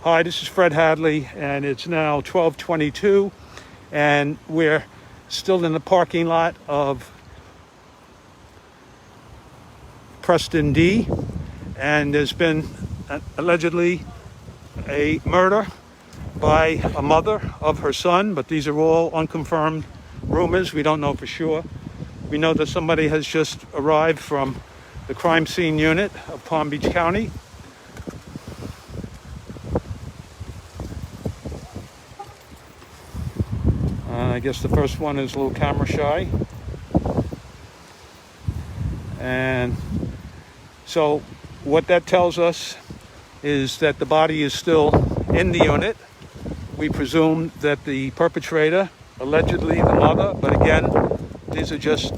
Hi, this is Fred Hadley, and it's now 12:22, and we're still in the parking lot of Preston D, and there's been allegedly a murder by a mother of her son, but these are all unconfirmed rumors. We don't know for sure. We know that somebody has just arrived from the crime scene unit of Palm Beach County. I guess the first one is a little camera shy. And so what that tells us is that the body is still in the unit. We presume that the perpetrator, allegedly the mother, but again, these are just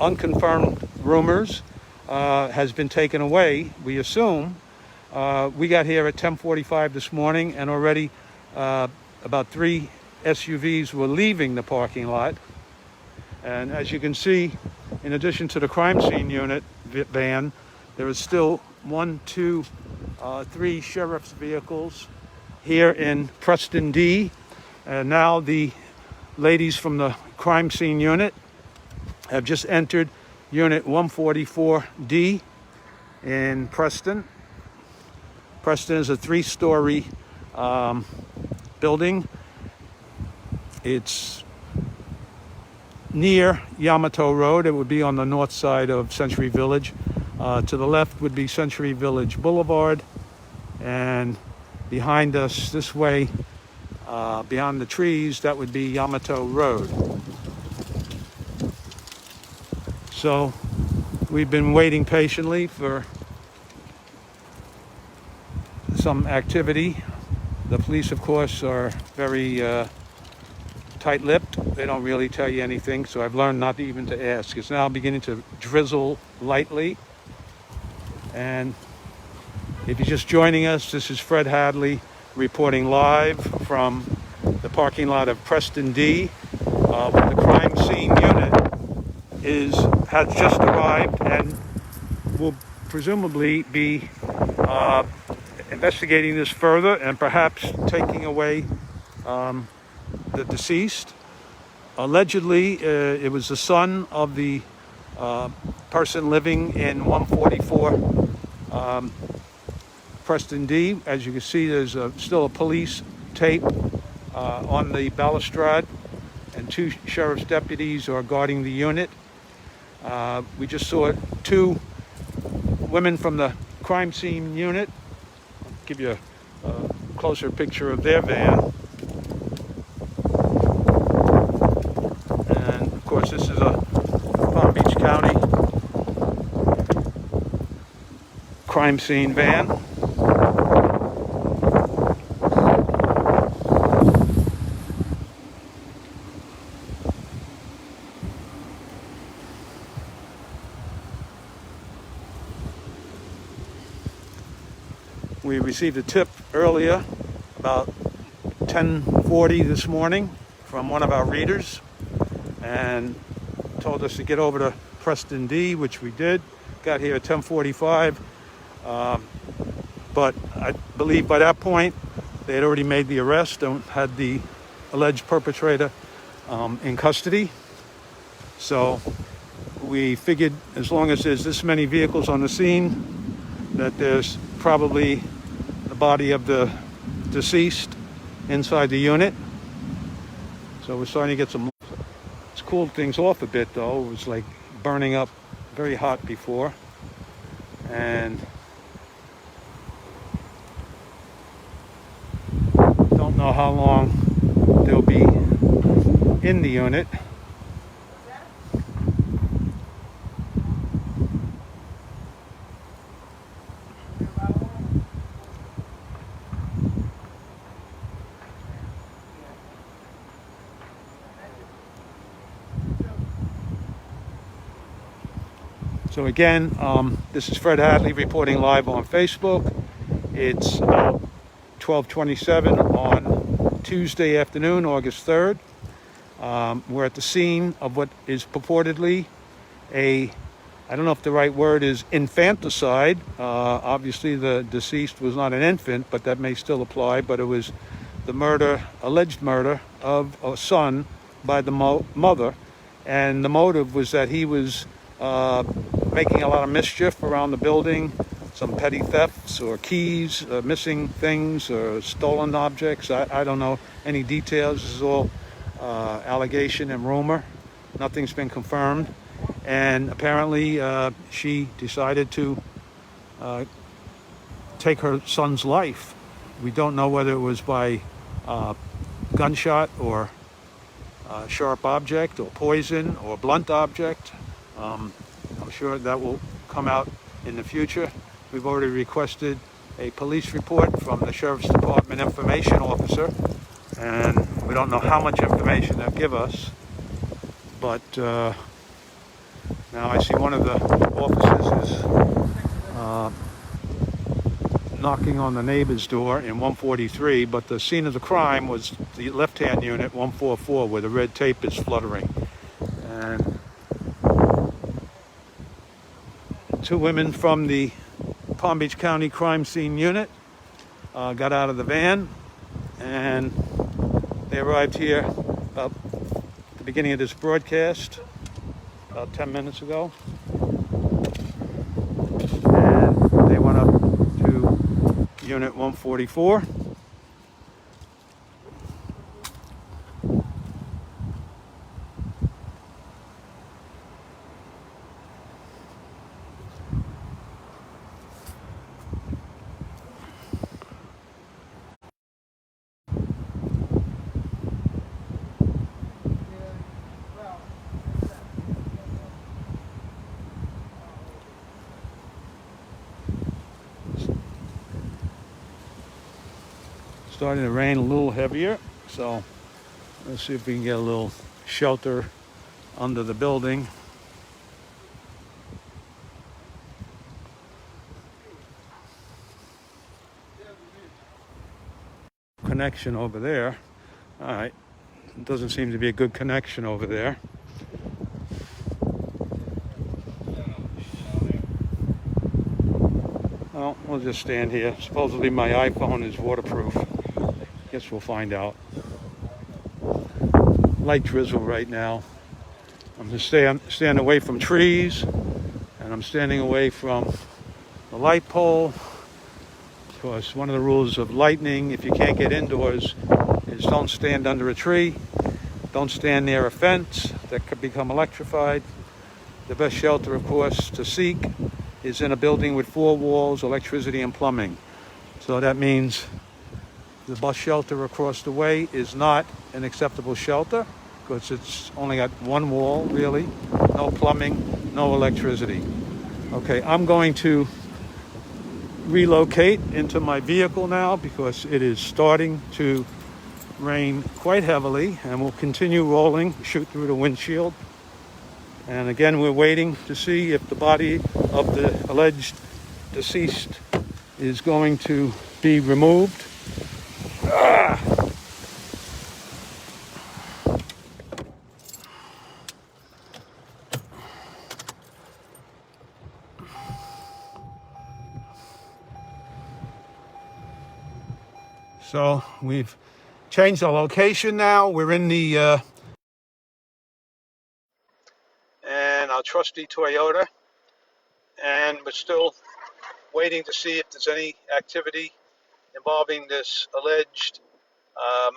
unconfirmed rumors, has been taken away, we assume. We got here at 10:45 this morning, and already about 3 SUVs were leaving the parking lot. And as you can see, in addition to the crime scene unit van, there is still 3 sheriff's vehicles here in Preston D. And now the ladies from the crime scene unit have just entered unit 144D in Preston. Preston is a 3-story building. It's near Yamato Road. It would be on the north side of Century Village. To the left would be Century Village Boulevard, and behind us this way, beyond the trees, that would be Yamato Road. So we've been waiting patiently for some activity. The police, of course, are very tight-lipped. They don't really tell you anything, so I've learned not even to ask. It's now beginning to drizzle lightly. And if you're just joining us, this is Fred Hadley reporting live from the parking lot of Preston D, where the crime scene unit has just arrived and will presumably be investigating this further and perhaps taking away the deceased. Allegedly, it was the son of the person living in 144 Preston D. As you can see, there's still a police tape on the balustrade, and 2 sheriff's deputies are guarding the unit. We just saw 2 women from the crime scene unit. I'll give you a closer picture of their van. And of course, this is a Palm Beach County crime scene van. We received a tip earlier, about 10:40 this morning, from one of our readers, and told us to get over to Preston D, which we did. Got here at 10:45, but I believe by that point they had already made the arrest and had the alleged perpetrator in custody. So we figured, as long as there's this many vehicles on the scene, that there's probably the body of the deceased inside the unit. So we're starting to get some. It's cooled things off a bit, though. It was like burning up very hot before. And don't know how long they'll be in the unit. So again, this is Fred Hadley reporting live on Facebook. It's about 12:27 on Tuesday afternoon, August 3rd. We're at the scene of what is purportedly a I don't know if the right word is infanticide. Obviously, the deceased was not an infant, but that may still apply. But it was the murder, alleged murder of a son by the mother. And the motive was that he was making a lot of mischief around the building, some petty thefts or keys, missing things or stolen objects. I don't know any details. This is all allegation and rumor. Nothing's been confirmed. And apparently she decided to take her son's life. We don't know whether it was by gunshot or sharp object or poison or blunt object. I'm sure that will come out in the future. We've already requested a police report from the Sheriff's Department information officer, and we don't know how much information they'll give us, but now I see one of the officers is knocking on the neighbor's door in 143, but the scene of the crime was the left-hand unit, 144, where the red tape is fluttering. And two women from the Palm Beach County crime scene unit got out of the van, and they arrived here about the beginning of this broadcast, about 10 minutes ago. And they went up to Unit 144. Starting to rain a little heavier, so let's see if we can get a little shelter under the building. Connection over there. All right, it doesn't seem to be a good connection over there. Well, we'll just stand here. Supposedly my iPhone is waterproof. Guess we'll find out. Light drizzle right now. I'm just stand away from trees, and I'm standing away from the light pole, because one of the rules of lightning, if you can't get indoors, is don't stand under a tree, don't stand near a fence that could become electrified. The best shelter, of course, to seek is in a building with 4 walls, electricity, and plumbing. So that means the bus shelter across the way is not an acceptable shelter, because it's only got 1 wall, really, no plumbing, no electricity. Okay, I'm going to relocate into my vehicle now, because it is starting to rain quite heavily, and we'll continue rolling, shoot through the windshield. And again, we're waiting to see if the body of the alleged deceased is going to be removed. So we've changed our location now. We're in the and our trusty Toyota, and we're still waiting to see if there's any activity involving this alleged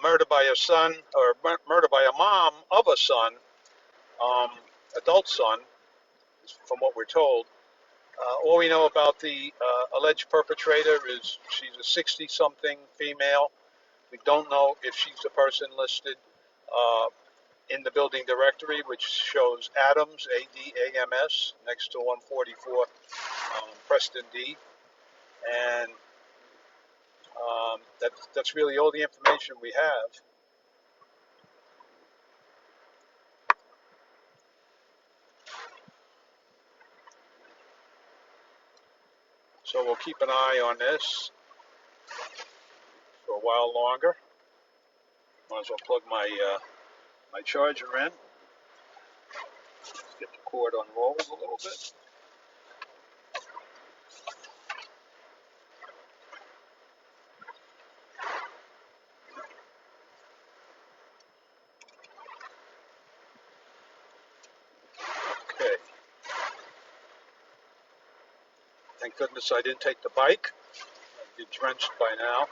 murder by a son, or murder by a mom of a son, adult son, from what we're told. All we know about the alleged perpetrator is she's a 60-something female. We don't know if she's the person listed in the building directory, which shows Adams, A-D-A-M-S, next to 144 Preston D. And that's really all the information we have. So we'll keep an eye on this for a while longer. Might as well plug my my charger in. Let's get the cord unrolled a little bit. Thank goodness I didn't take the bike. I'd be drenched by now.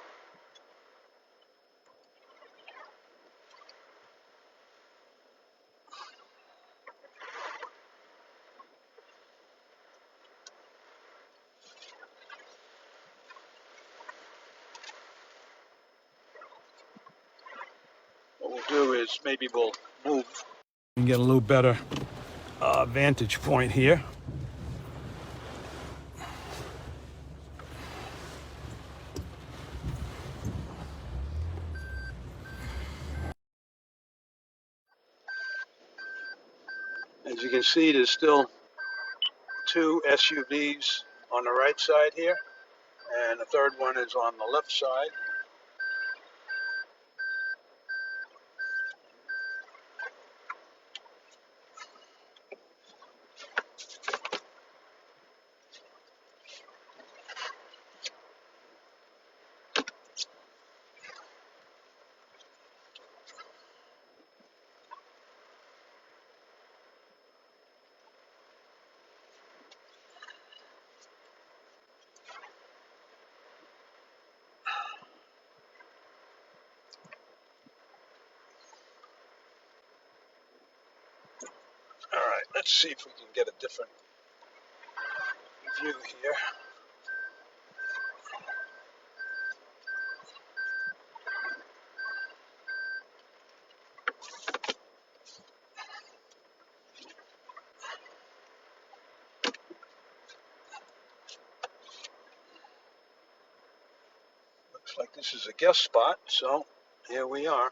What we'll do is maybe we'll move and get a little better vantage point here. As you can see, there's still two SUVs on the right side here, and the third one is on the left side. All right, let's see if we can get a different view here. Looks like this is a guest spot, so here we are.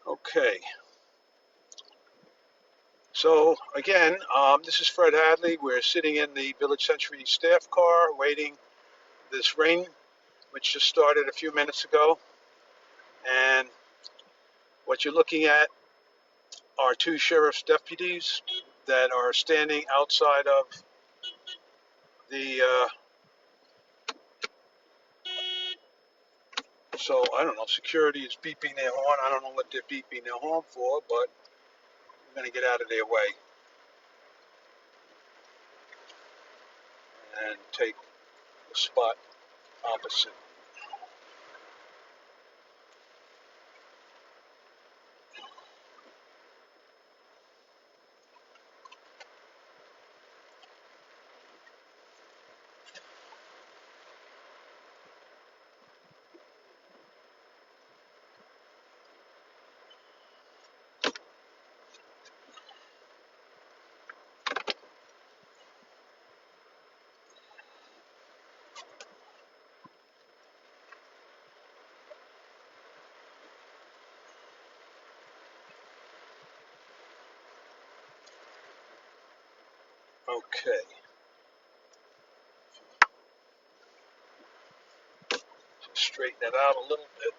Okay. So again, this is Fred Hadley. We're sitting in the Village Century staff car waiting this rain, which just started a few minutes ago. And what you're looking at are two sheriff's deputies that are standing outside of the, so I don't know, security is beeping their horn. I don't know what they're beeping their horn for, but I'm going to get out of their way and take the spot opposite. Okay. Straighten it out a little bit.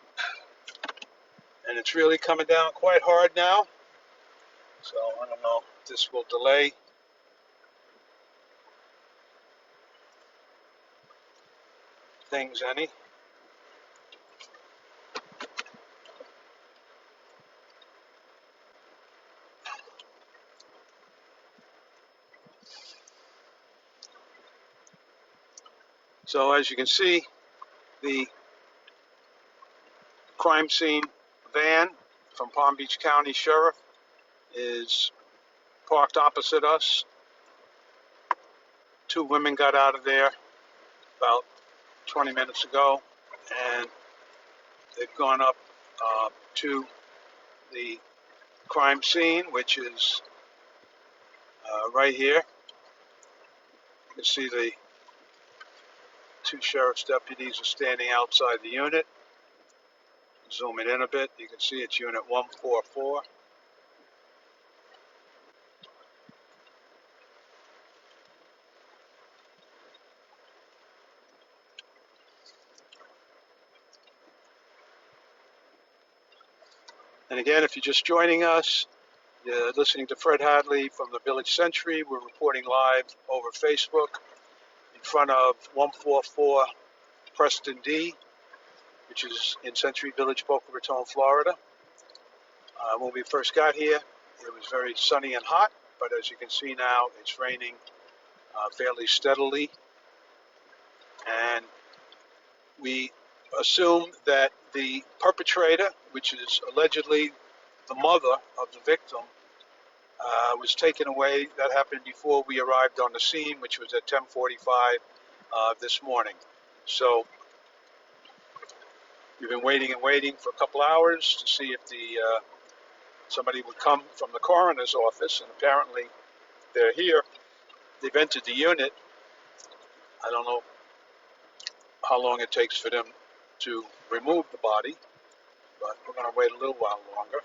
And it's really coming down quite hard now. So I don't know if this will delay things any. So as you can see, the crime scene van from Palm Beach County Sheriff is parked opposite us. Two women got out of there about 20 minutes ago, and they've gone up to the crime scene, which is right here. You can see the two sheriff's deputies are standing outside the unit. Zoom it in a bit, you can see it's unit 144. And again, if you're just joining us, you're listening to Fred Hadley from the Village Century. We're reporting live over Facebook in front of 144 Preston D, which is in Century Village, Boca Raton, Florida. When we first got here, it was very sunny and hot. but as you can see now, it's raining fairly steadily, and we assume that the perpetrator, which is allegedly the mother of the victim, was taken away. That happened before we arrived on the scene, which was at 10:45 this morning. So we've been waiting and waiting for a couple hours to see if somebody would come from the coroner's office, and apparently they're here. They've entered the unit. I don't know how long it takes for them to remove the body, but we're going to wait a little while longer.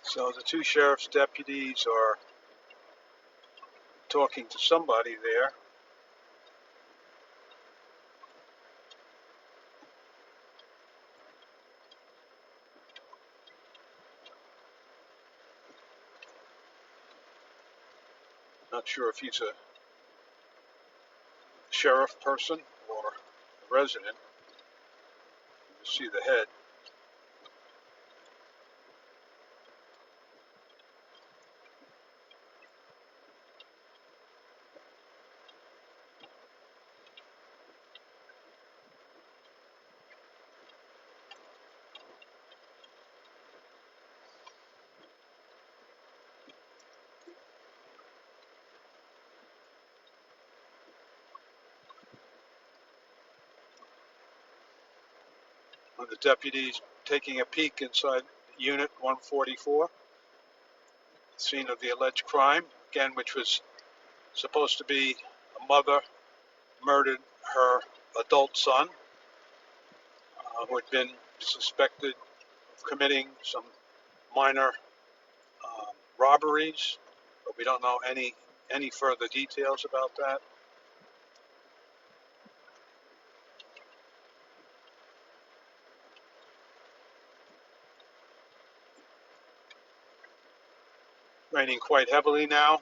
So the two sheriff's deputies are talking to somebody there. Not sure if he's a sheriff person or a resident. You see the head. One of the deputies taking a peek inside Unit 144, scene of the alleged crime, again, which was supposed to be a mother murdered her adult son, who had been suspected of committing some minor robberies, but we don't know any further details about that. Raining quite heavily now.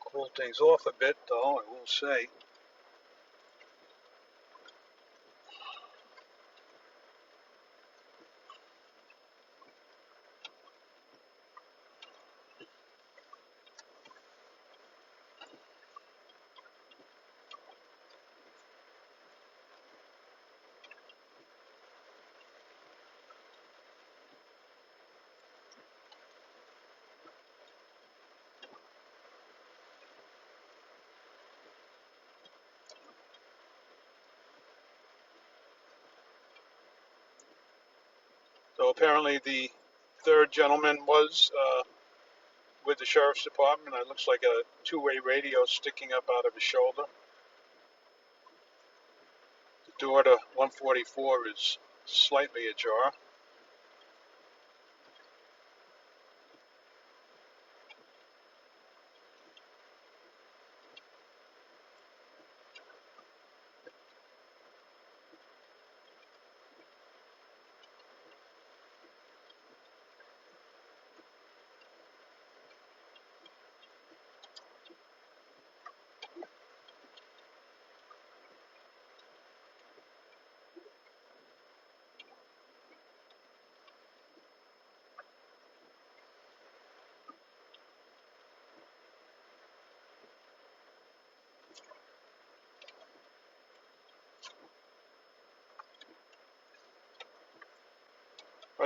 Cool things off a bit, though, I will say. So apparently the third gentleman was with the sheriff's department. It looks like a two-way radio sticking up out of his shoulder. The door to 144 is slightly ajar.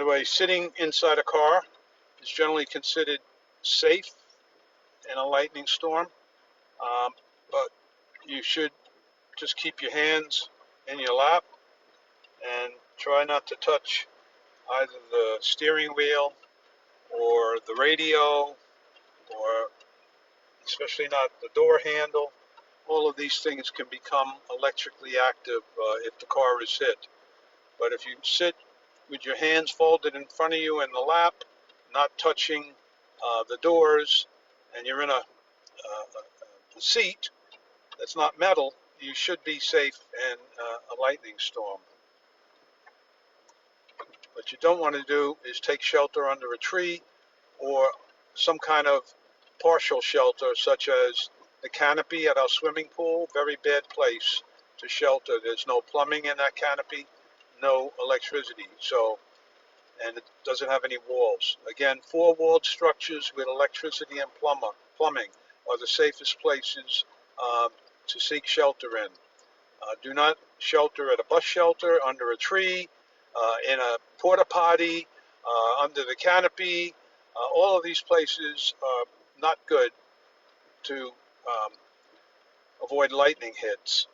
the way, sitting inside a car is generally considered safe in a lightning storm, but you should just keep your hands in your lap and try not to touch either the steering wheel or the radio, or especially not the door handle. All of these things can become electrically active if the car is hit. But if you sit with your hands folded in front of you in the lap, not touching the doors, and you're in a seat that's not metal, you should be safe in a lightning storm. What you don't want to do is take shelter under a tree or some kind of partial shelter, such as the canopy at our swimming pool. Very bad place to shelter. There's no plumbing in that canopy, no electricity, and it doesn't have any walls. Again, four-walled structures with electricity and plumbing are the safest places to seek shelter in. Do not shelter at a bus shelter, under a tree, in a porta potty, under the canopy. All of these places are not good to avoid lightning hits.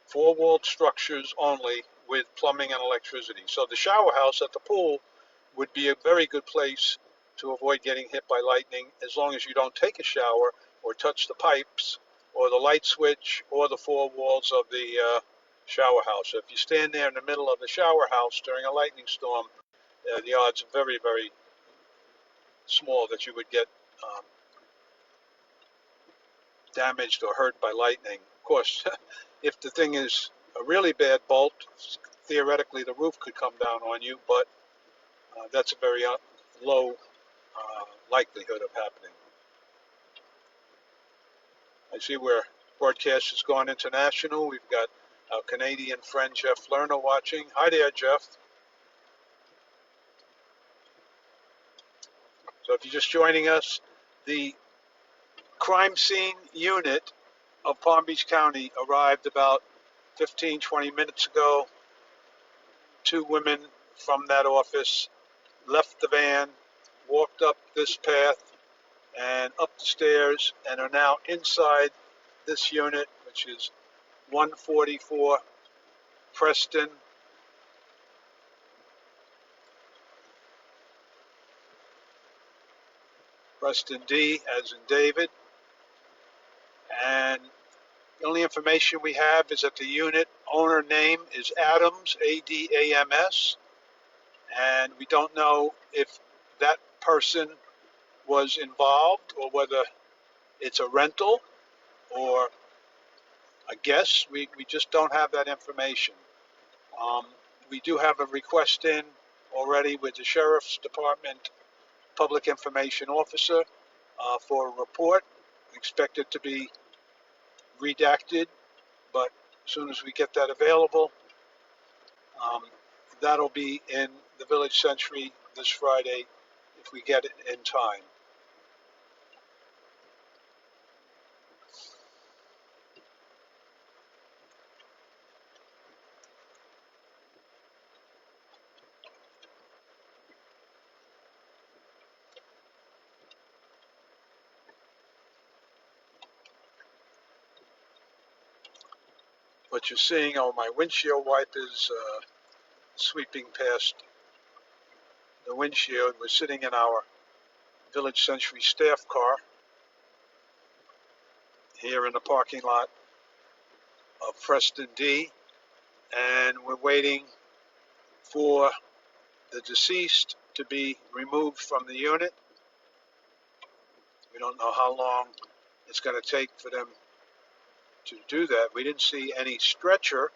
Four-walled structures only with plumbing and electricity. So the shower house at the pool would be a very good place to avoid getting hit by lightning, as long as you don't take a shower or touch the pipes or the light switch or the four walls of the shower house. If you stand there in the middle of the shower house during a lightning storm, the odds are very, very small that you would get damaged or hurt by lightning. Of course, if the thing is a really bad bolt, theoretically the roof could come down on you, but that's a very low likelihood of happening. I see where broadcast has gone international. We've got our Canadian friend Jeff Lerner watching. Hi there, Jeff. So if you're just joining us, the crime scene unit of Palm Beach County arrived about 15-20 minutes ago. Two women from that office left the van, walked up this path and up the stairs, and are now inside this unit, which is 144 Preston. Preston D, as in David. And the only information we have is that the unit owner name is Adams, Adams, and we don't know if that person was involved or whether it's a rental or a guest. We just don't have that information. We do have a request in already with the Sheriff's Department Public Information Officer for a report. We expect it to be redacted, but as soon as we get that available, that'll be in the Village Century this Friday if we get it in time. What you're seeing are my windshield wipers sweeping past the windshield. We're sitting in our Village Century staff car here in the parking lot of Preston D, and we're waiting for the deceased to be removed from the unit. We don't know how long it's going to take for them to do that. We didn't see any stretcher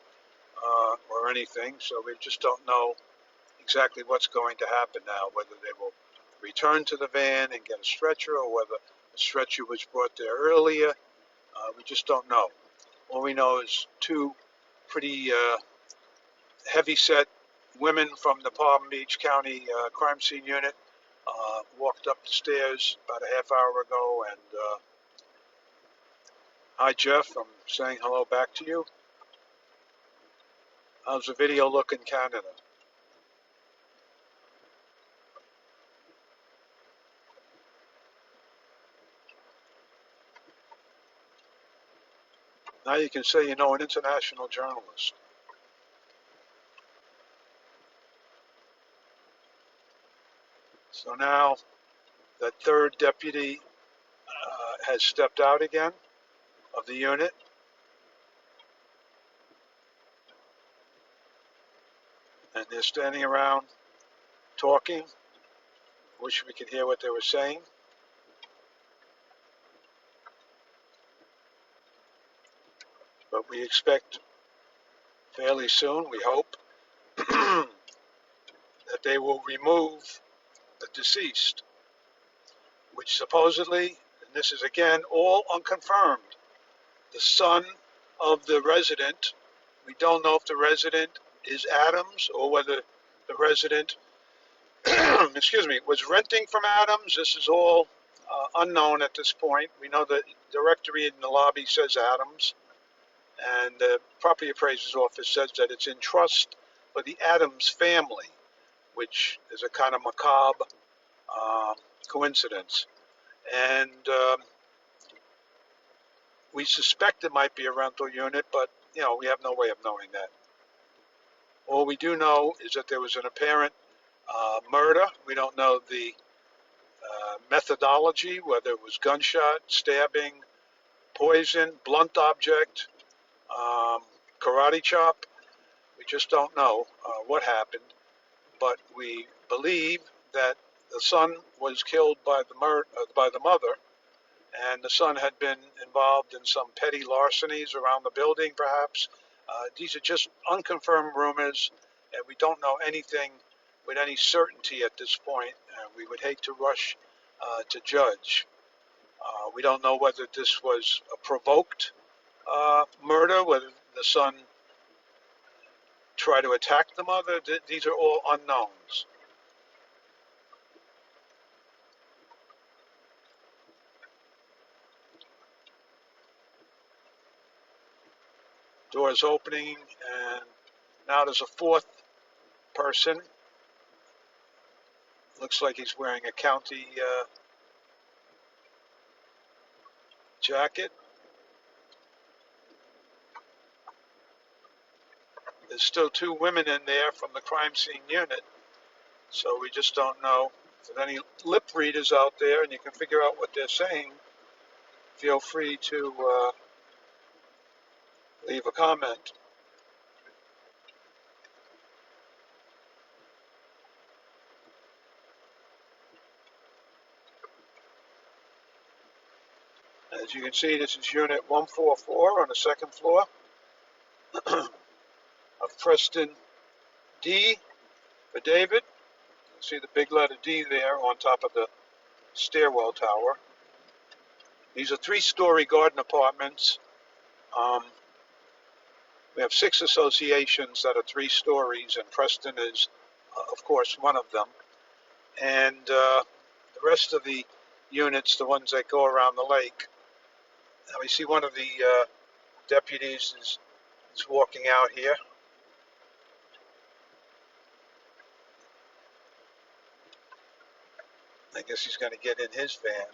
or anything, so we just don't know exactly what's going to happen now, whether they will return to the van and get a stretcher or whether a stretcher was brought there earlier. We just don't know. All we know is two pretty heavy-set women from the Palm Beach County crime scene unit walked up the stairs about a half hour ago, and hi, Jeff. I'm saying hello back to you. How's the video look in Canada? Now you can say you know an international journalist. So now that third deputy has stepped out again of the unit, and they're standing around talking. Wish we could hear what they were saying. But we expect fairly soon, we hope, that they will remove the deceased, which supposedly, and this is again all unconfirmed, the son of the resident. We don't know if the resident is Adams or whether the resident, excuse me, was renting from Adams. This is all unknown at this point. We know the directory in the lobby says Adams, and the property appraiser's office says that it's in trust for the Adams family, which is a kind of macabre coincidence. And we suspect it might be a rental unit, but we have no way of knowing that. All we do know is that there was an apparent murder. We don't know the methodology, whether it was gunshot, stabbing, poison, blunt object, karate chop. We just don't know what happened, but we believe that the son was killed by the mother, and the son had been involved in some petty larcenies around the building, perhaps. These are just unconfirmed rumors, and we don't know anything with any certainty at this point. We would hate to rush to judge. We don't know whether this was a provoked murder, whether the son tried to attack the mother. These are all unknowns. Doors opening, and now there's a fourth person. Looks like he's wearing a county jacket. There's still two women in there from the crime scene unit, so we just don't know. If there's any lip readers out there and you can figure out what they're saying, feel free to leave a comment. As you can see, this is unit 144 on the second floor of Preston D for David. You see the big letter D there on top of the stairwell tower. These are 3-story garden apartments. We have 6 associations that are 3 stories, and Preston is, of course, one of them. And the rest of the units, the ones that go around the lake. Now we see one of the deputies is walking out here. I guess he's going to get in his van.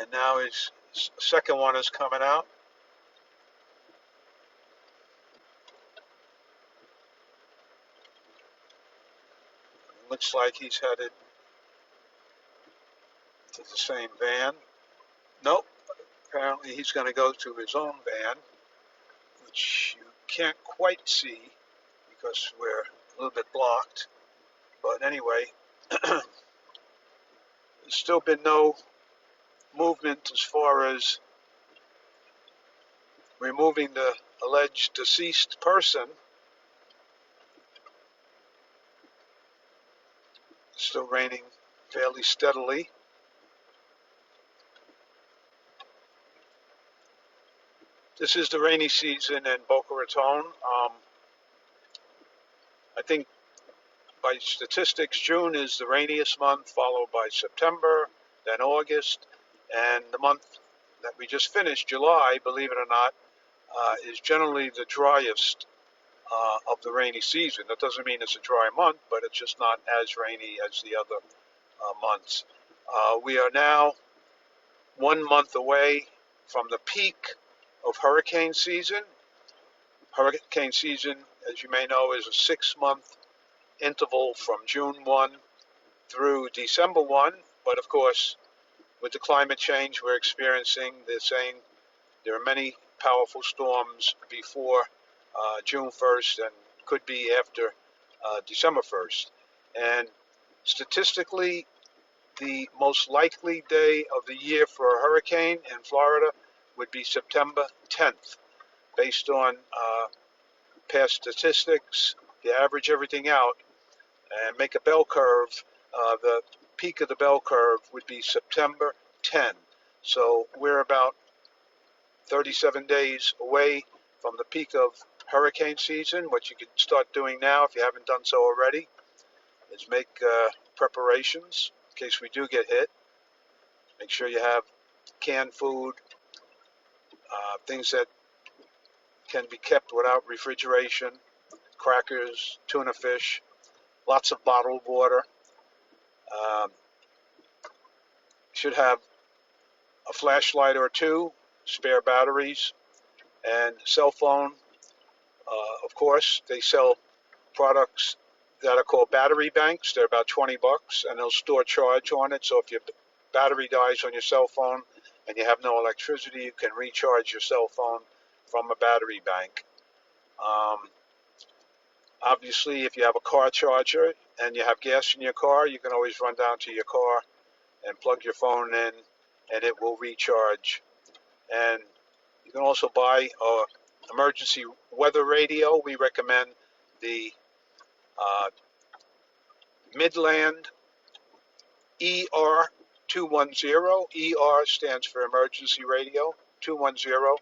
And now his second one is coming out. Looks like he's headed to the same van. Nope. Apparently he's going to go to his own van, which you can't quite see because we're a little bit blocked. But anyway, there's still been no movement as far as removing the alleged deceased person. Still raining fairly steadily. This is the rainy season in Boca Raton. I think by statistics, June is the rainiest month, followed by September, then August, and the month that we just finished, July, believe it or not, is generally the driest of the rainy season. That doesn't mean it's a dry month, but it's just not as rainy as the other months. We are now 1 month away from the peak of hurricane season. Hurricane season, as you may know, is a 6 month interval from June 1 through December 1. But of course, with the climate change we're experiencing, they're saying there are many powerful storms before June 1st and could be after December 1st. And statistically, the most likely day of the year for a hurricane in Florida would be September 10th. Based on past statistics, you average everything out and make a bell curve. The peak of the bell curve would be September 10. So we're about 37 days away from the peak of hurricane season. What you can start doing now, if you haven't done so already, is make preparations in case we do get hit. Make sure you have canned food, things that can be kept without refrigeration, crackers, tuna fish, lots of bottled water. Should have a flashlight or two, spare batteries, and cell phone. Of course, they sell products that are called battery banks. They're about 20 bucks, and they'll store charge on it. So if your battery dies on your cell phone and you have no electricity, you can recharge your cell phone from a battery bank. Obviously, if you have a car charger and you have gas in your car, you can always run down to your car and plug your phone in, and it will recharge. And you can also buy an emergency weather radio. We recommend the Midland ER210. ER stands for Emergency Radio 210.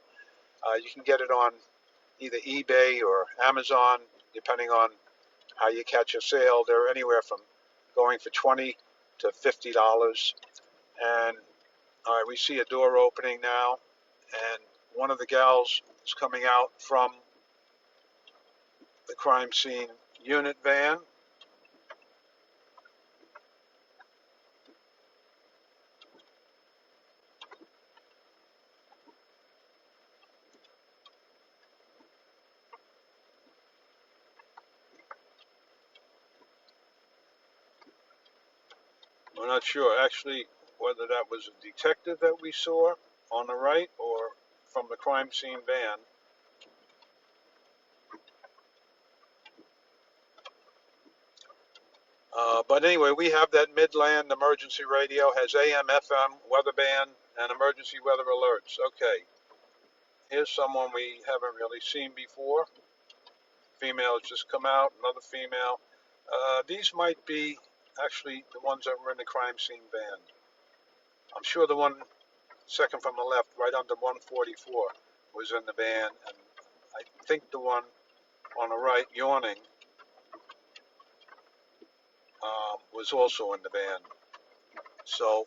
You can get it on either eBay or Amazon, depending on how you catch a sale. They're anywhere from going for $20 to $50. And all right, we see a door opening now, and one of the gals is coming out from the crime scene unit van. We're not sure actually whether that was a detective that we saw on the right or from the crime scene van. But anyway, we have that Midland emergency radio, has AM, FM, weather band, and emergency weather alerts. Okay, here's someone we haven't really seen before. Female has just come out, another female. These might be actually the ones that were in the crime scene van. I'm sure the one second from the left, right under 144, was in the van, and I think the one on the right, yawning, was also in the van. So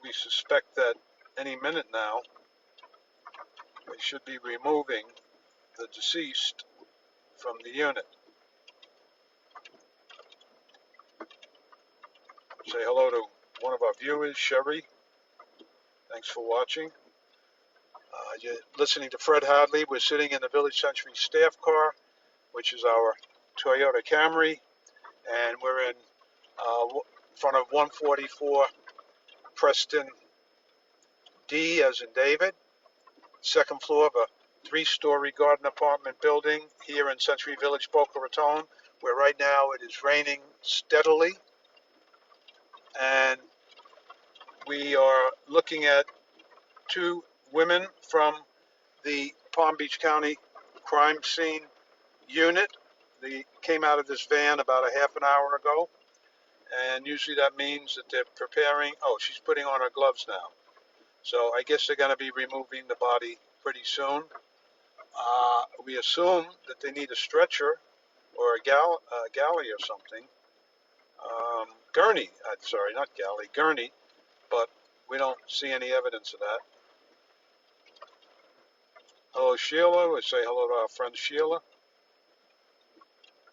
we suspect that any minute now, we should be removing the deceased from the unit. Say hello to one of our viewers, Sherry. Thanks for watching. You're listening to Fred Hadley. We're sitting in the Village Century staff car, which is our Toyota Camry, and we're in front of 144 Preston D as in David, second floor of a 3-story garden apartment building here in Century Village, Boca Raton, where right now it is raining steadily. And we are looking at 2 women from the Palm Beach County crime scene unit. They came out of this van about a half an hour ago, and usually that means that they're preparing. Oh, she's putting on her gloves now. So I guess they're going to be removing the body pretty soon. We assume that they need a stretcher or a galley or something. Gurney, sorry, not galley, gurney, but we don't see any evidence of that. Hello, Sheila. We say hello to our friend Sheila.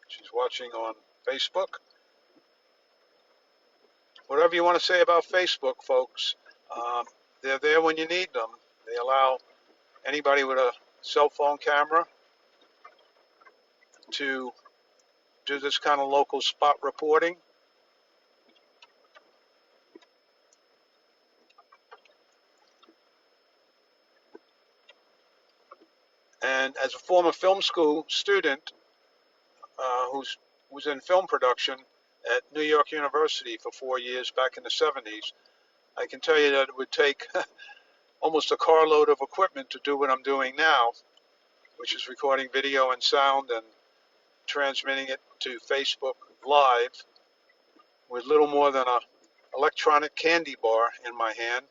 She's watching on Facebook. Whatever you want to say about Facebook, folks, they're there when you need them. They allow anybody with a cell phone camera to do this kind of local spot reporting. And as a former film school student who's was in film production at New York University for 4 years back in the 70s, I can tell you that it would take almost a carload of equipment to do what I'm doing now, which is recording video and sound and transmitting it to Facebook Live with little more than a electronic candy bar in my hand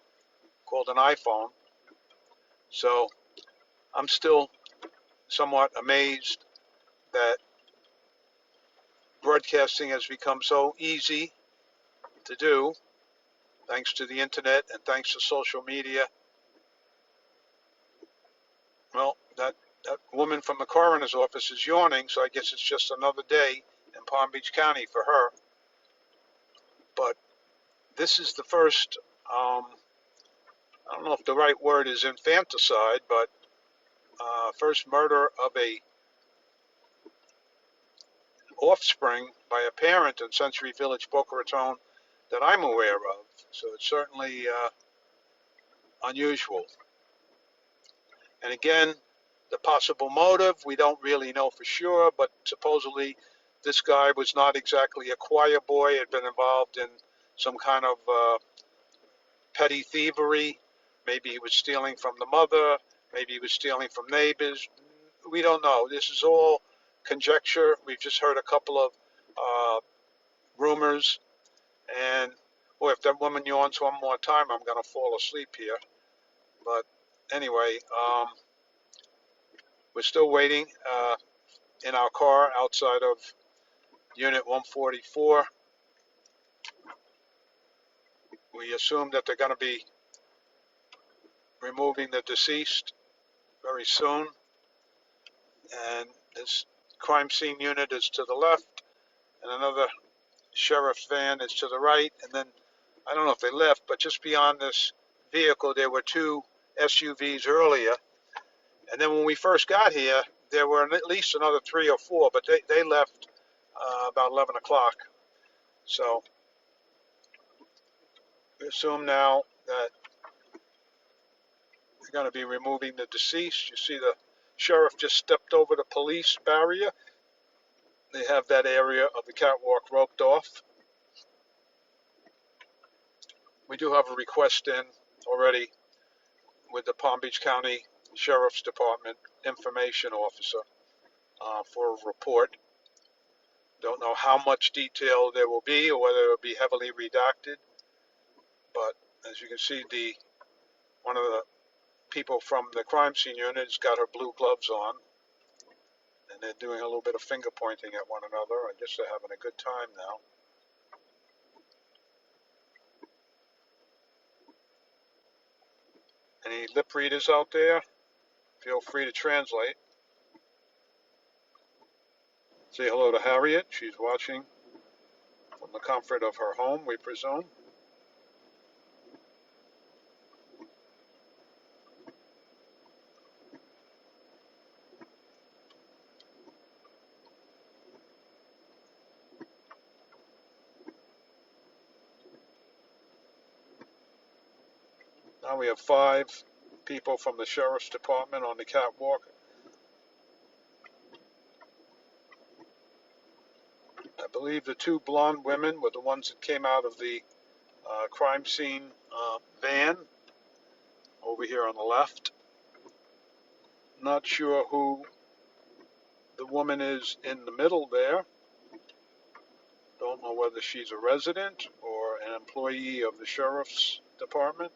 called an iPhone. So I'm still somewhat amazed that broadcasting has become so easy to do thanks to the internet and thanks to social media. Well, that woman from the coroner's office is yawning, so I guess it's just another day in Palm Beach County for her. But this is the first, I don't know if the right word is infanticide, but first murder of a offspring by a parent in Century Village, Boca Raton that I'm aware of. So it's certainly unusual. And again, the possible motive, we don't really know for sure, but supposedly this guy was not exactly a choir boy, had been involved in some kind of petty thievery. Maybe he was stealing from the mother, maybe he was stealing from neighbors. We don't know. This is all conjecture. We've just heard a couple of rumors. And boy, if that woman yawns one more time, I'm going to fall asleep here. But anyway, we're still waiting in our car outside of Unit 144. We assume that they're going to be removing the deceased very soon. And this crime scene unit is to the left, and another sheriff's van is to the right. And then, I don't know if they left, but just beyond this vehicle, there were two SUVs earlier. And then when we first got here, there were at least another 3 or 4, but they left about 11 o'clock. So we assume now that they're going to be removing the deceased. You see the sheriff just stepped over the police barrier. They have that area of the catwalk roped off. We do have a request in already with the Palm Beach County Sheriff's Department information officer for a report. Don't know how much detail there will be or whether it will be heavily redacted. But as you can see, one of the people from the crime scene unit has got her blue gloves on, and they're doing a little bit of finger pointing at one another. I guess they're having a good time now. Any lip readers out there? Feel free to translate. Say hello to Harriet. She's watching from the comfort of her home, we presume. Now we have 5 people from the Sheriff's Department on the catwalk. I believe the 2 blonde women were the ones that came out of the crime scene van over here on the left. Not sure who the woman is in the middle there. Don't know whether she's a resident or an employee of the Sheriff's Department.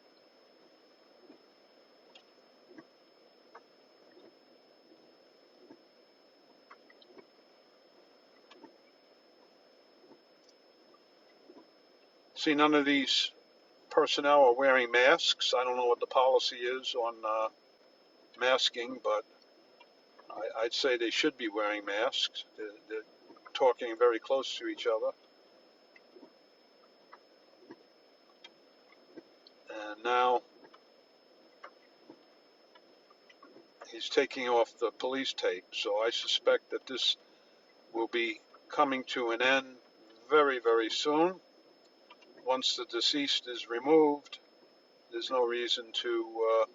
See, none of these personnel are wearing masks. I don't know what the policy is on masking, but I'd say they should be wearing masks. They're talking very close to each other. And now he's taking off the police tape. So I suspect that this will be coming to an end very, very soon. Once the deceased is removed, there's no reason to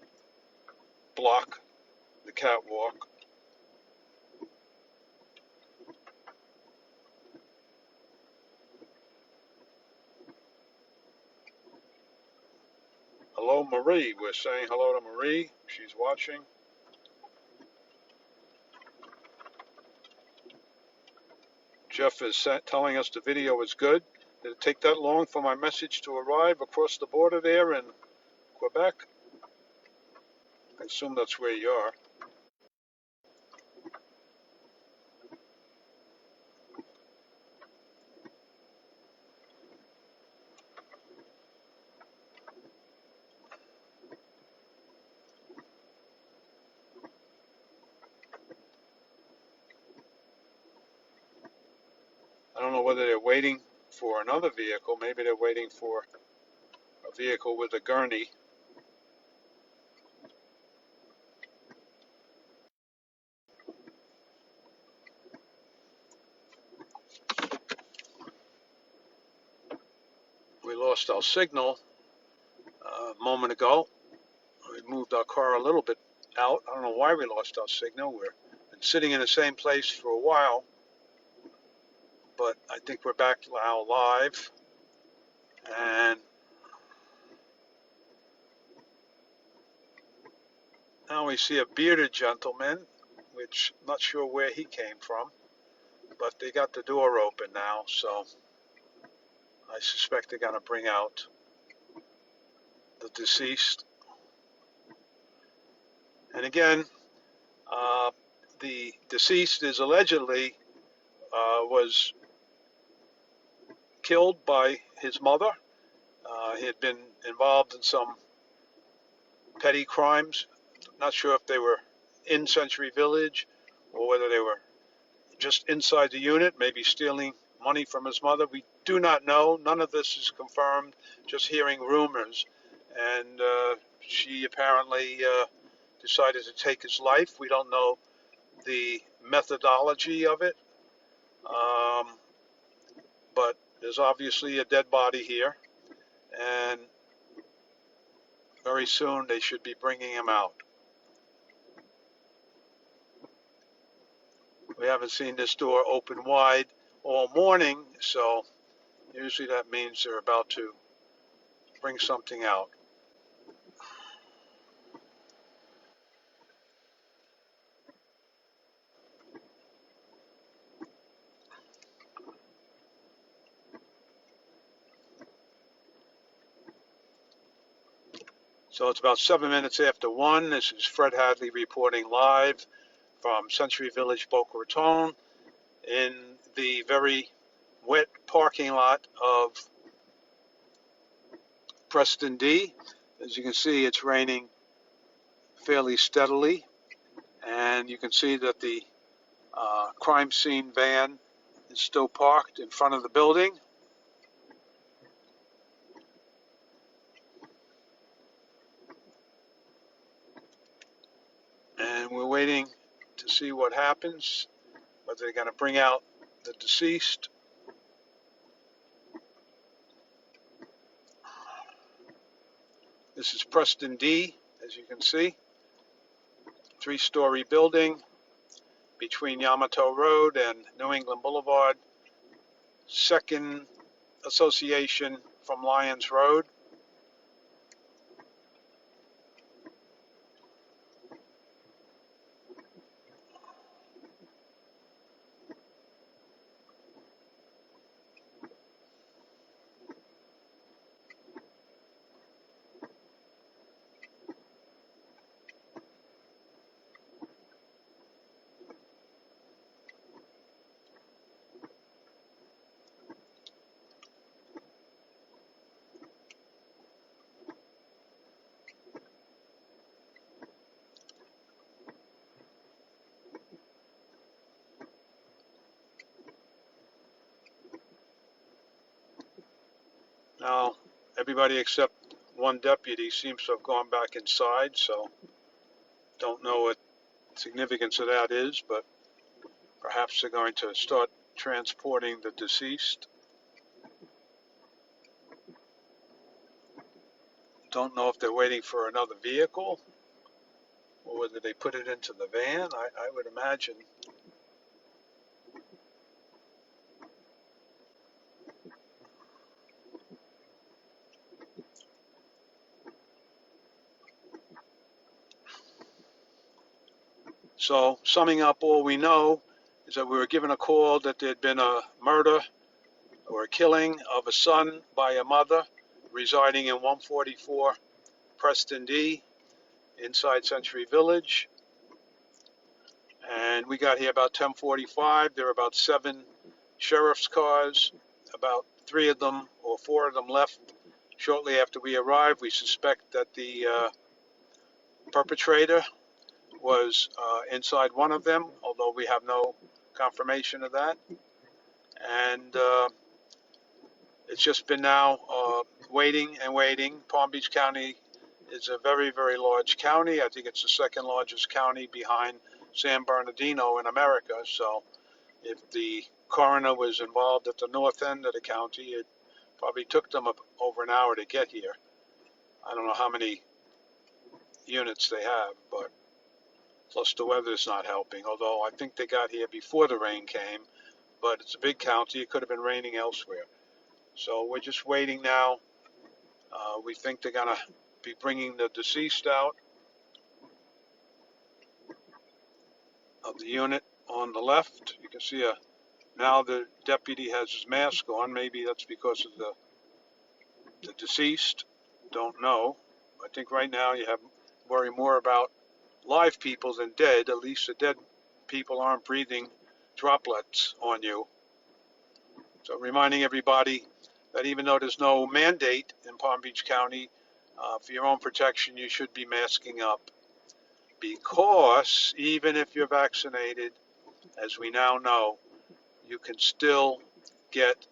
block the catwalk. Hello, Marie. We're saying hello to Marie. She's watching. Jeff is telling us the video is good. Did it take that long for my message to arrive across the border there in Quebec? I assume that's where you are. I don't know whether they're waiting for another vehicle. Maybe they're waiting for a vehicle with a gurney. We lost our signal a moment ago. We moved our car a little bit out. I don't know why we lost our signal. We've been sitting in the same place for a while, but I think we're back now live. And now we see a bearded gentleman, which I'm not sure where he came from, but they got the door open now, so I suspect they're going to bring out the deceased. And again, the deceased is allegedly was killed by his mother. He had been involved in some petty crimes. Not sure if they were in Century Village or whether they were just inside the unit, maybe stealing money from his mother. We do not know. None of this is confirmed, just hearing rumors. And she apparently decided to take his life. We don't know the methodology of it, but there's obviously a dead body here, and very soon they should be bringing him out. We haven't seen this door open wide all morning, so usually that means they're about to bring something out. So it's about 7 minutes after 1. This is Fred Hadley reporting live from Century Village, Boca Raton, in the very wet parking lot of Preston D. As you can see, it's raining fairly steadily, and you can see that the crime scene van is still parked in front of the building. And we're waiting to see what happens, whether they're going to bring out the deceased. This is Preston D, as you can see. 3-story building between Yamato Road and New England Boulevard. Second association from Lyons Road. Everybody except one deputy seems to have gone back inside, so don't know what significance of that is, but perhaps they're going to start transporting the deceased. Don't know if they're waiting for another vehicle or whether they put it into the van. I would imagine. So, summing up, all we know is that we were given a call that there had been a murder or a killing of a son by a mother residing in 144 Preston D inside Century Village. And we got here about 10:45. There were about 7 sheriff's cars. About 3 of them or 4 of them left shortly after we arrived. We suspect that the perpetrator was inside one of them, although we have no confirmation of that. And it's just been now waiting and waiting. Palm Beach County is a very, very large county. I think it's the second largest county behind San Bernardino in America. So if the coroner was involved at the north end of the county, it probably took them over an hour to get here. I don't know how many units they have, but plus the weather's not helping, although I think they got here before the rain came, but it's a big county. It could have been raining elsewhere. So we're just waiting now. We think they're going to be bringing the deceased out of the unit on the left. You can see now the deputy has his mask on. Maybe that's because of the deceased. Don't know. I think right now you have worry more about live people than dead. At least the dead people aren't breathing droplets on you. So reminding everybody that even though there's no mandate in Palm Beach County, for your own protection, you should be masking up. Because even if you're vaccinated, as we now know, you can still get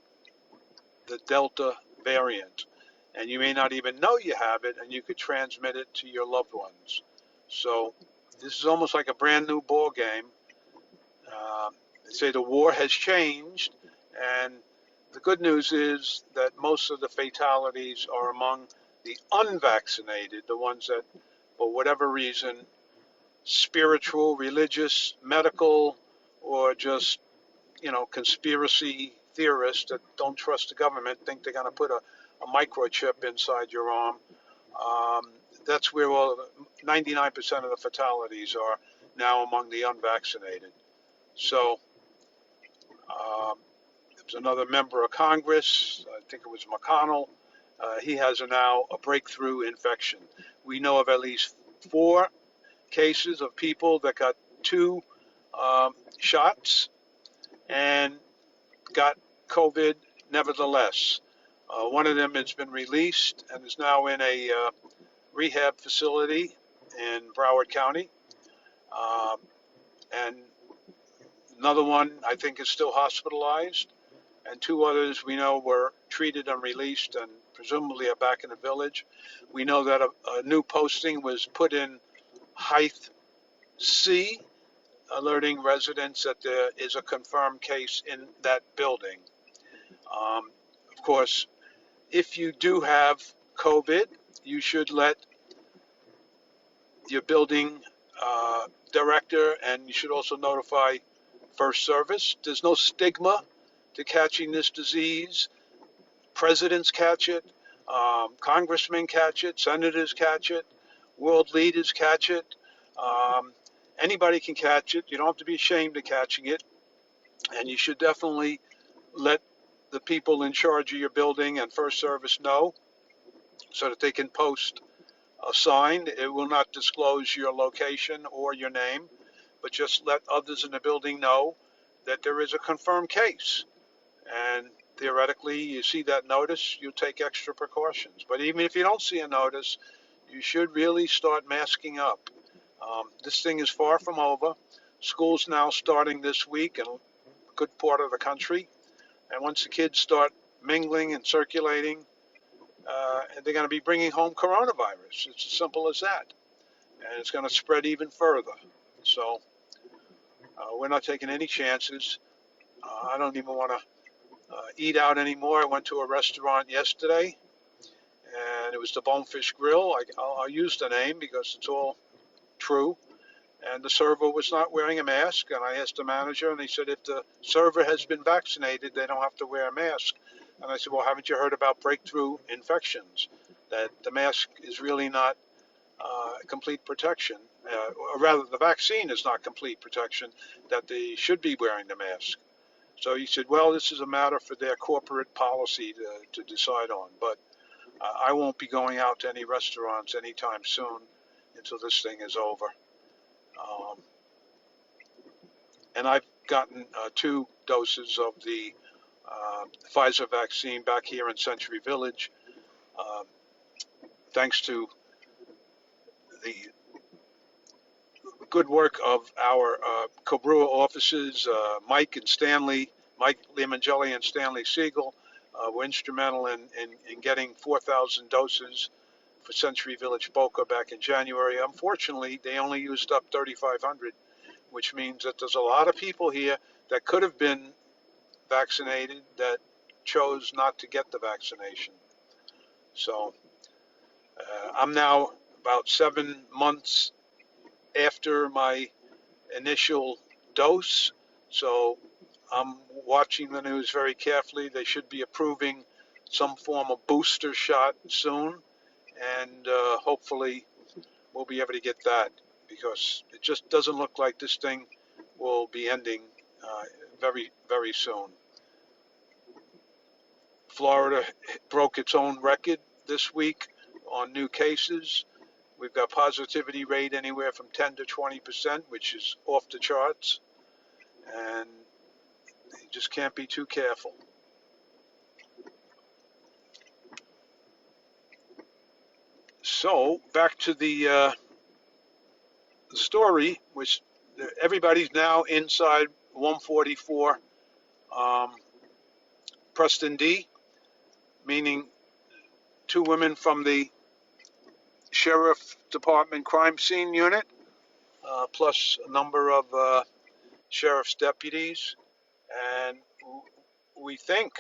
the Delta variant. And you may not even know you have it, and you could transmit it to your loved ones. So this is almost like a brand new ball game. They say the war has changed, and the good news is that most of the fatalities are among the unvaccinated, the ones that, for whatever reason, spiritual, religious, medical, or just, conspiracy theorists that don't trust the government think they're going to put a microchip inside your arm. That's where 99% of the fatalities are now among the unvaccinated. So there's another member of Congress, I think it was McConnell. He has now a breakthrough infection. We know of at least 4 cases of people that got 2 shots and got COVID nevertheless. One of them has been released and is now in a rehab facility in Broward County. And another one, I think, is still hospitalized. And 2 others we know were treated and released and presumably are back in the village. We know that a new posting was put in Height C, alerting residents that there is a confirmed case in that building. Of course, if you do have COVID, you should let your building director, and you should also notify First Service. There's no stigma to catching this disease. Presidents catch it, congressmen catch it, senators catch it, world leaders catch it. Anybody can catch it. You don't have to be ashamed of catching it. And you should definitely let the people in charge of your building and First Service know so that they can post a sign. It will not disclose your location or your name, but just let others in the building know that there is a confirmed case. And theoretically, you see that notice, you take extra precautions. But even if you don't see a notice, you should really start masking up. This thing is far from over. School's now starting this week in a good part of the country. And once the kids start mingling and circulating, and they're going to be bringing home coronavirus. It's as simple as that. And it's going to spread even further. So we're not taking any chances. I don't even want to eat out anymore. I went to a restaurant yesterday, and it was the Bonefish Grill. I'll use the name because it's all true. And the server was not wearing a mask. And I asked the manager, and he said, if the server has been vaccinated, they don't have to wear a mask. And I said, well, haven't you heard about breakthrough infections? That the mask is really not complete protection, or rather, the vaccine is not complete protection, that they should be wearing the mask. So he said, well, this is a matter for their corporate policy to decide on. But I won't be going out to any restaurants anytime soon until this thing is over. And I've gotten 2 doses of the Pfizer vaccine back here in Century Village, thanks to the good work of our co-brewer officers, Mike Liamangelli and Stanley Siegel, were instrumental in getting 4,000 doses for Century Village Boca back in January. Unfortunately, they only used up 3,500, which means that there's a lot of people here that could have been vaccinated that chose not to get the vaccination. So I'm now about 7 months after my initial dose, so I'm watching the news very carefully. They should be approving some form of booster shot soon, and hopefully we'll be able to get that, because it just doesn't look like this thing will be ending very, very soon. Florida broke its own record this week on new cases. We've got positivity rate anywhere from 10 to 20%, which is off the charts, and you just can't be too careful. So back to the story, which everybody's now inside 144 Preston D, meaning 2 women from the Sheriff Department crime scene unit, plus a number of sheriff's deputies, and we think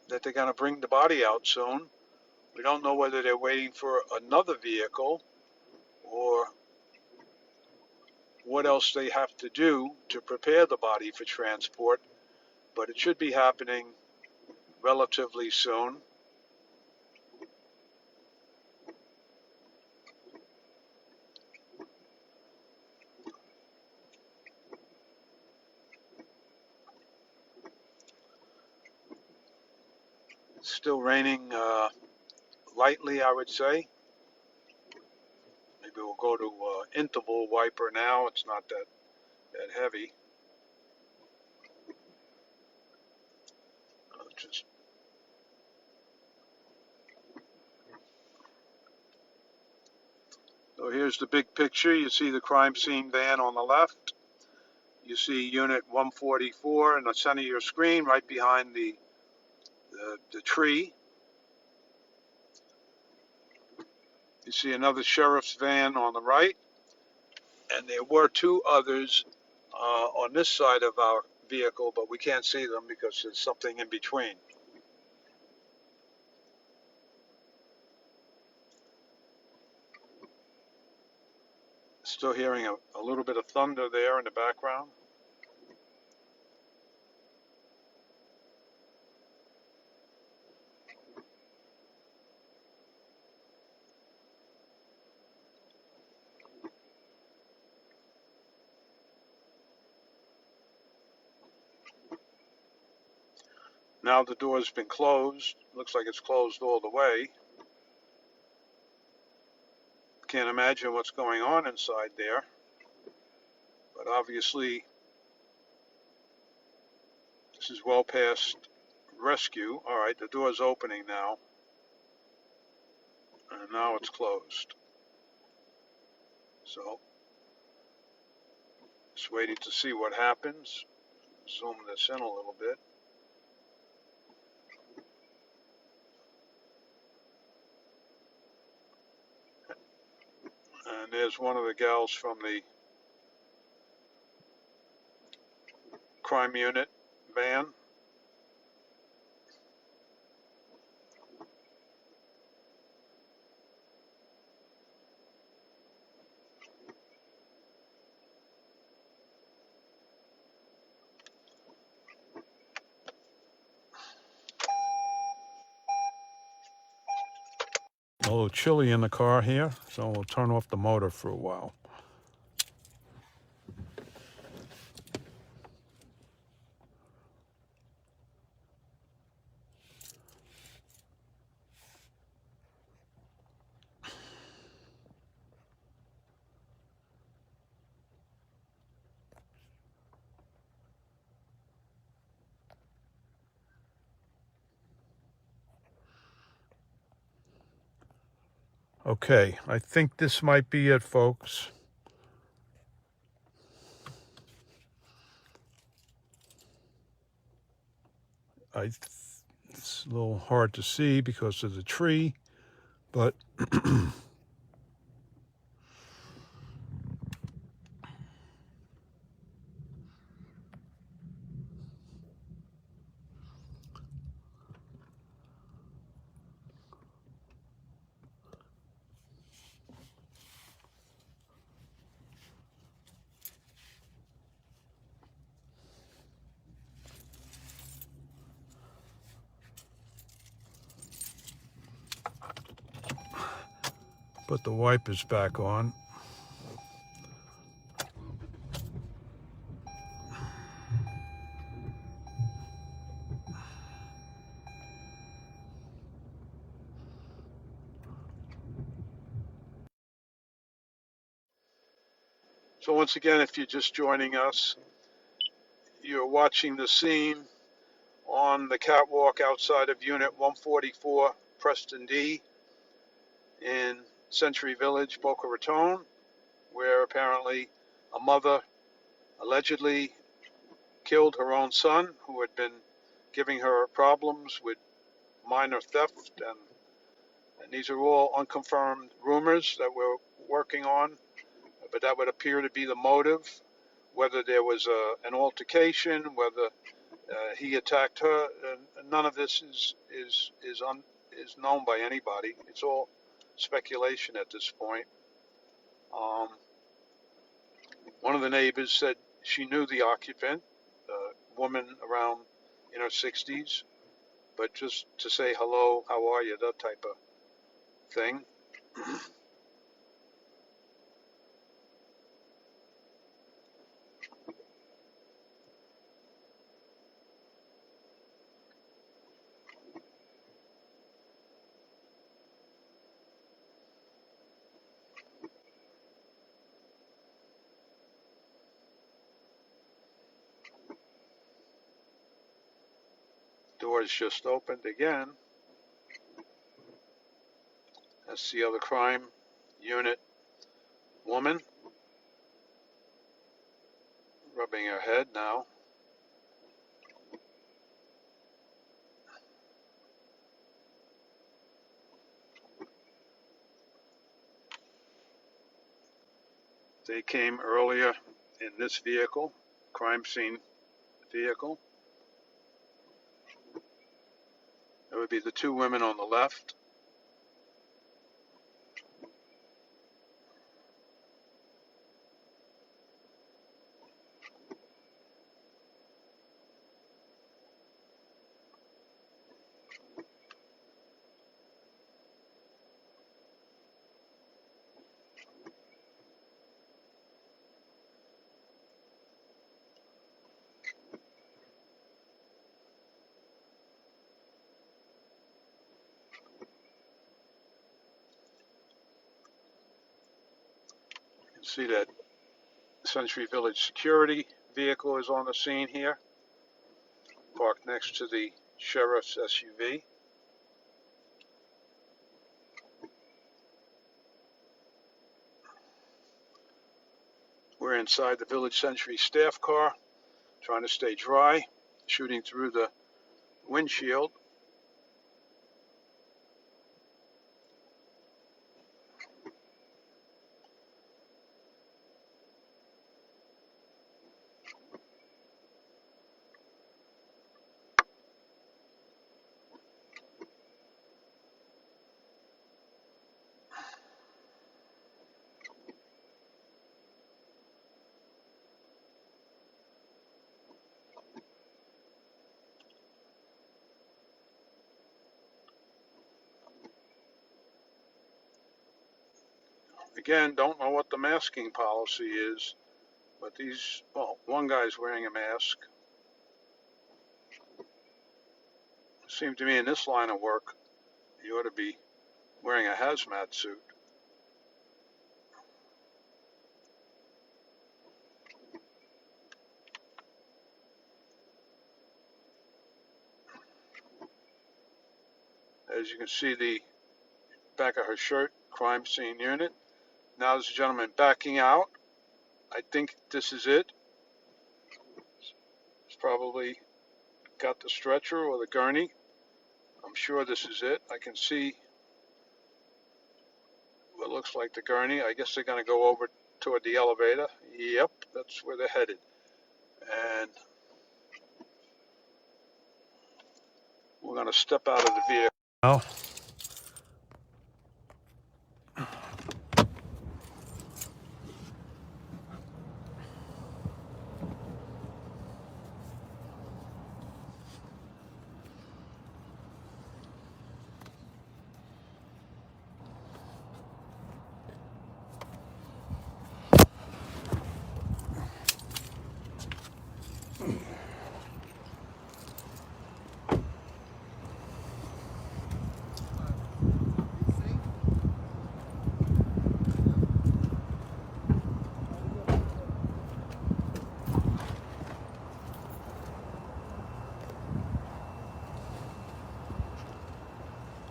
that they're going to bring the body out soon. We don't know whether they're waiting for another vehicle or what else they have to do to prepare the body for transport, but it should be happening relatively soon. It's still raining lightly, I would say. Maybe we'll go to interval wiper now. It's not that heavy. So here's the big picture. You see the crime scene van on the left. You see unit 144 in the center of your screen, right behind the tree. You see another sheriff's van on the right, and there were 2 others on this side of our vehicle, but we can't see them because there's something in between. Still hearing a little bit of thunder there in the background. Now the door's been closed. Looks like it's closed all the way. Can't imagine what's going on inside there, but obviously this is well past rescue. All right, the door's opening now, and now it's closed. So just waiting to see what happens. Zoom this in a little bit. there's one of the gals from the crime unit van. A little chilly in the car here, so we'll turn off the motor for a while. Okay, I think this might be it, folks. It's a little hard to see because of the tree, but put the wipers back on. So once again, if you're just joining us, you're watching the scene on the catwalk outside of Unit 144, Preston D, in Century Village, Boca Raton, where apparently a mother allegedly killed her own son, who had been giving her problems with minor theft, and these are all unconfirmed rumors that we're working on, but that would appear to be the motive. Whether there was an altercation, whether he attacked her, none of this is known by anybody. It's all speculation at this point. One of the neighbors said she knew the occupant, a woman around in her 60s, but just to say hello, how are you, that type of thing. Doors just opened again. That's the other crime unit woman, rubbing her head now. They came earlier in this vehicle, crime scene vehicle. It would be the two women on the left. You can see that Century Village security vehicle is on the scene here, parked next to the sheriff's SUV. We're inside the Village Century staff car, trying to stay dry, shooting through the windshield. Again, don't know what the masking policy is, but one guy's wearing a mask. It seemed to me in this line of work, you ought to be wearing a hazmat suit. As you can see, the back of her shirt, crime scene unit. Now there's a gentleman backing out. I think this is it. He's probably got the stretcher or the gurney. I'm sure this is it. I can see what looks like the gurney. I guess they're going to go over toward the elevator. Yep, that's where they're headed. And we're going to step out of the vehicle. Oh.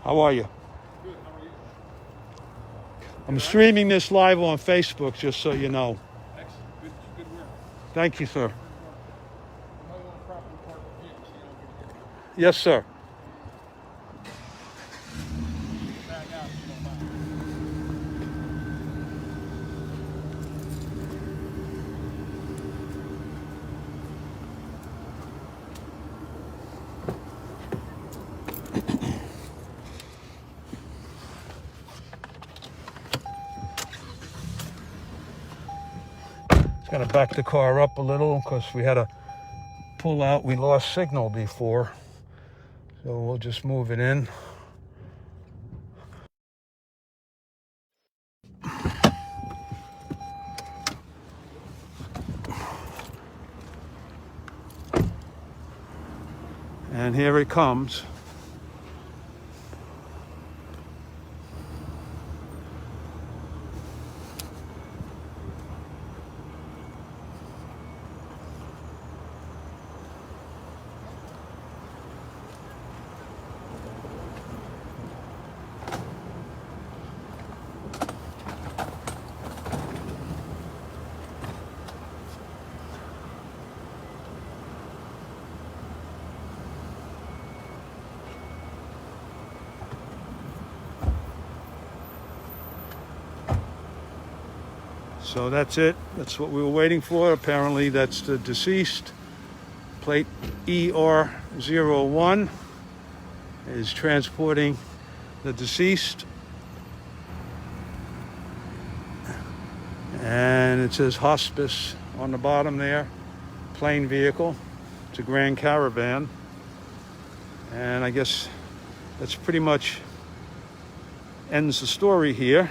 How are you? Good, how are you? I'm streaming this live on Facebook, just so you know. Excellent. Good work. Thank you, sir. You might want to properly park the vehicle so you don't get Yes, sir. back out if you don't mind. Gonna back the car up a little because we had to pull out. We lost signal before, so we'll just move it in. And here it comes. So that's it. That's what we were waiting for. Apparently that's the deceased. Plate ER01 is transporting the deceased. And it says hospice on the bottom there. Plain vehicle. It's a Grand Caravan. And I guess that's pretty much ends the story here.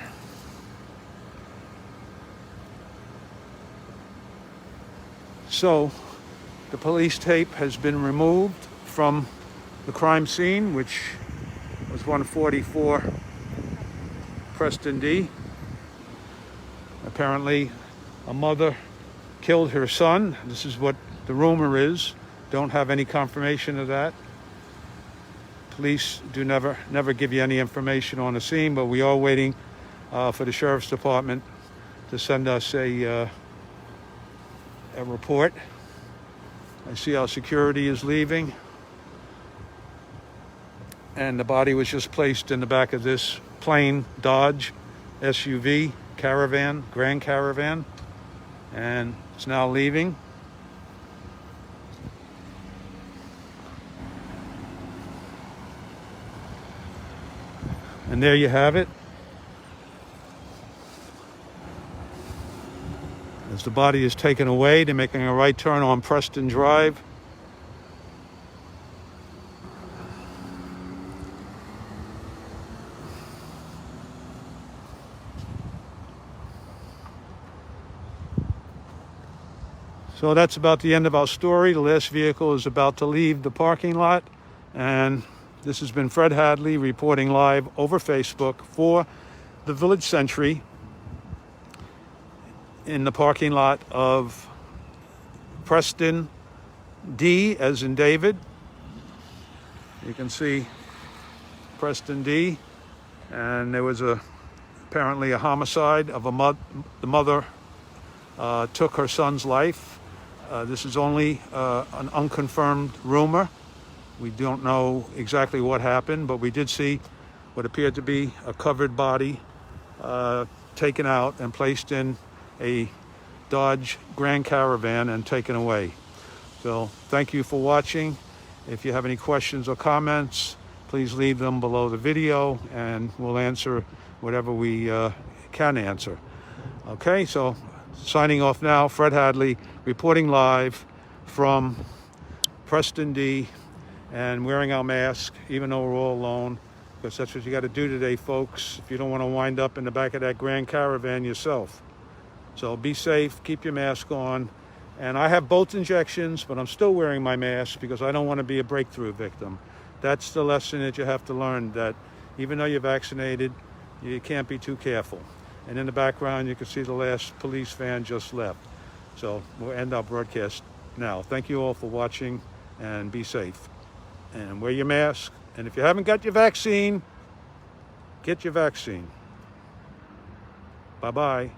So the police tape has been removed from the crime scene, which was 144 Preston D. Apparently a mother killed her son. This is what the rumor is. Don't have any confirmation of that. Police do never give you any information on the scene, but we are waiting for the sheriff's department to send us a report. I see our security is leaving, and the body was just placed in the back of this plain Dodge SUV caravan, Grand Caravan, and it's now leaving. And there you have it. As the body is taken away, they're making a right turn on Preston Drive. So that's about the end of our story. The last vehicle is about to leave the parking lot. And this has been Fred Hadley reporting live over Facebook for the Village Sentry in the parking lot of Preston D, as in David. You can see Preston D. And there was apparently a homicide of the mother took her son's life. This is only an unconfirmed rumor. We don't know exactly what happened, but we did see what appeared to be a covered body taken out and placed in a Dodge Grand Caravan and taken away. So thank you for watching. If you have any questions or comments, please leave them below the video and we'll answer whatever we can answer. Okay, so signing off now, Fred Hadley reporting live from Preston D, and wearing our mask even though we're all alone, because that's what you got to do today, folks, if you don't want to wind up in the back of that Grand Caravan yourself. So be safe, keep your mask on. And I have both injections, but I'm still wearing my mask because I don't want to be a breakthrough victim. That's the lesson that you have to learn, that even though you're vaccinated, you can't be too careful. And in the background, you can see the last police van just left. So we'll end our broadcast now. Thank you all for watching, and be safe. And wear your mask. And if you haven't got your vaccine, get your vaccine. Bye-bye.